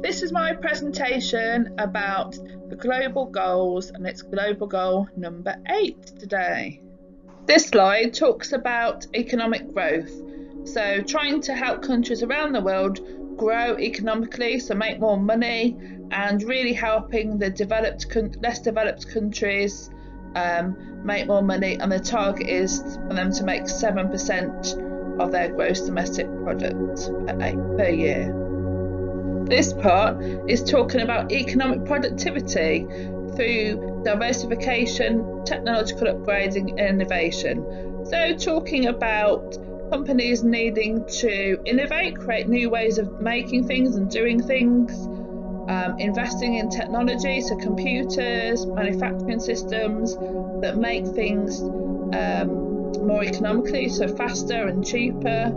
this is my presentation about the global goals, and it's global goal number 8 today. This slide talks about economic growth, so trying to help countries around the world grow economically, so make more money, and really helping the less developed countries make more money, and the target is for them to make 7% of their gross domestic product per year. This part is talking about economic productivity through diversification, technological upgrading and innovation. So talking about companies needing to innovate, create new ways of making things and doing things, investing in technology, so computers, manufacturing systems that make things more economically, so faster and cheaper,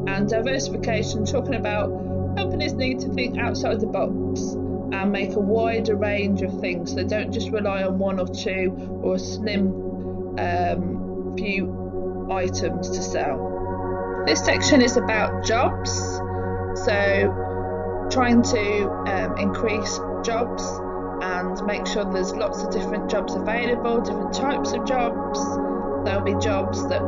and diversification, talking about companies need to think outside the box and make a wider range of things, so they don't just rely on one or two or a slim few items to sell. This section is about jobs, so trying to increase jobs and make sure there's lots of different jobs available, different types of jobs. There'll be jobs that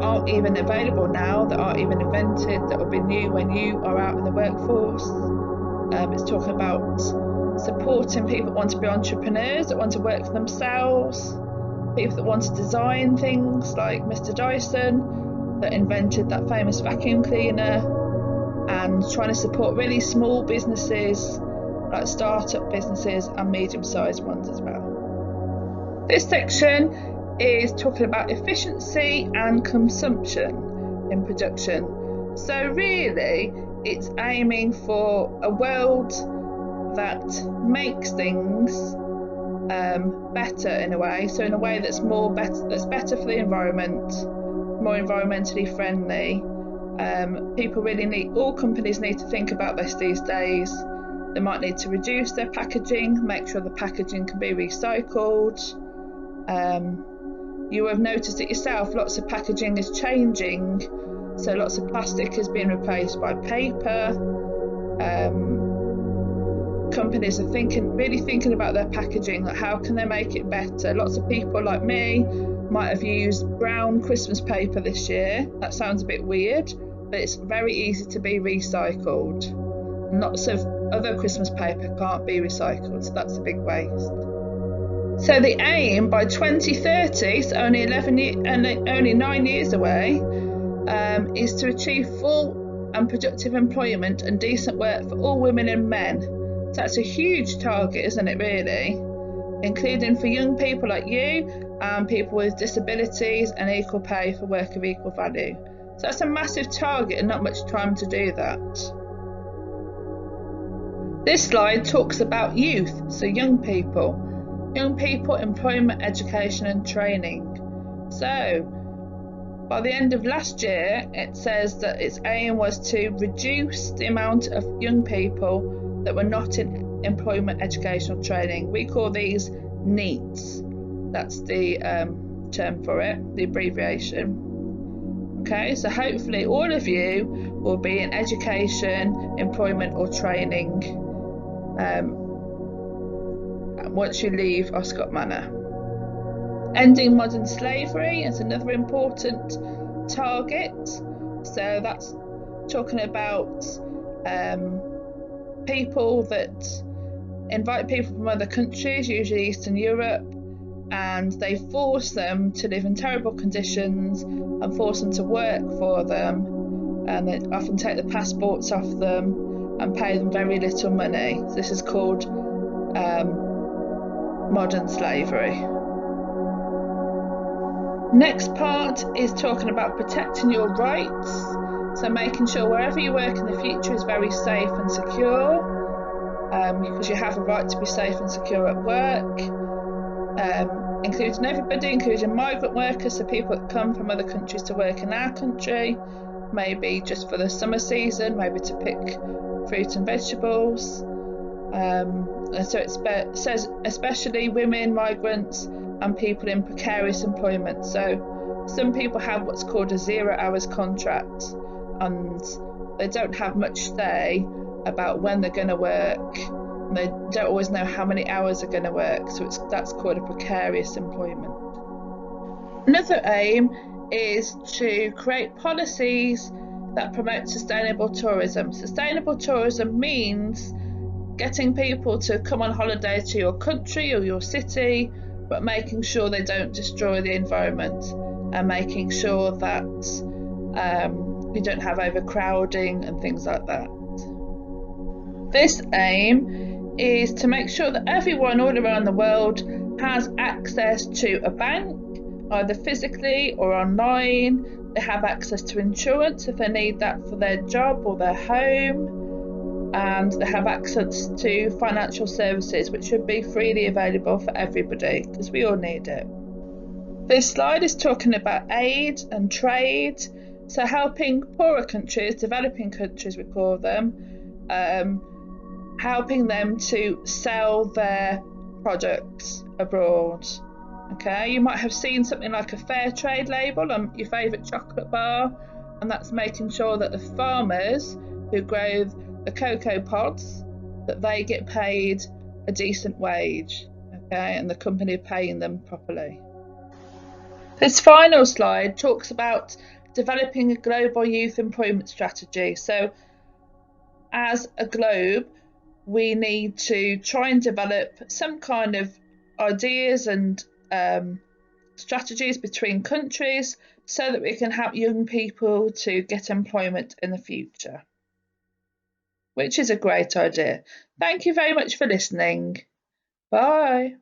aren't even available now, that aren't even invented, that will be new when you are out in the workforce. It's talking about supporting people that want to be entrepreneurs, that want to work for themselves, people that want to design things like Mr. Dyson, that invented that famous vacuum cleaner, and trying to support really small businesses like start-up businesses and medium-sized ones as well. This section is talking about efficiency and consumption in production. So really it's aiming for a world that makes things better in a way, so in a way that's that's better for the environment, more environmentally friendly. All companies need to think about this these days. They might need to reduce their packaging, make sure the packaging can be recycled. You have noticed it yourself, lots of packaging is changing, so lots of plastic is being replaced by paper. Companies are really thinking about their packaging, like how can they make it better. Lots of people like me might have used brown Christmas paper this year. That sounds a bit weird, but it's very easy to be recycled. Lots of other Christmas paper can't be recycled, so that's a big waste. So the aim by 2030, so only 9 years away, is to achieve full and productive employment and decent work for all women and men. So that's a huge target, isn't it, really? Including for young people like you and people with disabilities, and equal pay for work of equal value. So that's a massive target and not much time to do that. This slide talks about youth, so young people, employment, education and training. So by the end of last year, it says that its aim was to reduce the amount of young people that were not in employment, educational training. We call these NEETs. That's the term for it, the abbreviation. Okay, so hopefully all of you will be in education, employment or training once you leave Oscott Manor. Ending modern slavery is another important target. So that's talking about people that invite people from other countries, usually Eastern Europe, and they force them to live in terrible conditions and force them to work for them, and they often take the passports off them and pay them very little money. So this is called modern slavery. Next part is talking about protecting your rights, so making sure wherever you work in the future is very safe and secure, because you have a right to be safe and secure at work, including everybody, including migrant workers, so people that come from other countries to work in our country, maybe just for the summer season, maybe to pick fruit and vegetables. And so it says especially women, migrants and people in precarious employment. So some people have what's called a 0 hours contract, and they don't have much say about when they're going to work. And they don't always know how many hours they're going to work, so that's called a precarious employment. Another aim is to create policies that promote sustainable tourism. Sustainable tourism means getting people to come on holiday to your country or your city, but making sure they don't destroy the environment and making sure that you don't have overcrowding and things like that. This aim is to make sure that everyone all around the world has access to a bank, either physically or online. They have access to insurance if they need that for their job or their home, and they have access to financial services, which should be freely available for everybody because we all need it. This slide is talking about aid and trade, so helping poorer countries, developing countries we call them, helping them to sell their products abroad. Okay, you might have seen something like a fair trade label on your favourite chocolate bar, and that's making sure that the farmers who grow the cocoa pods, that they get paid a decent wage, okay, and the company paying them properly. This final slide talks about developing a global youth employment strategy. So as a globe, we need to try and develop some kind of ideas and strategies between countries so that we can help young people to get employment in the future, which is a great idea. Thank you very much for listening. Bye.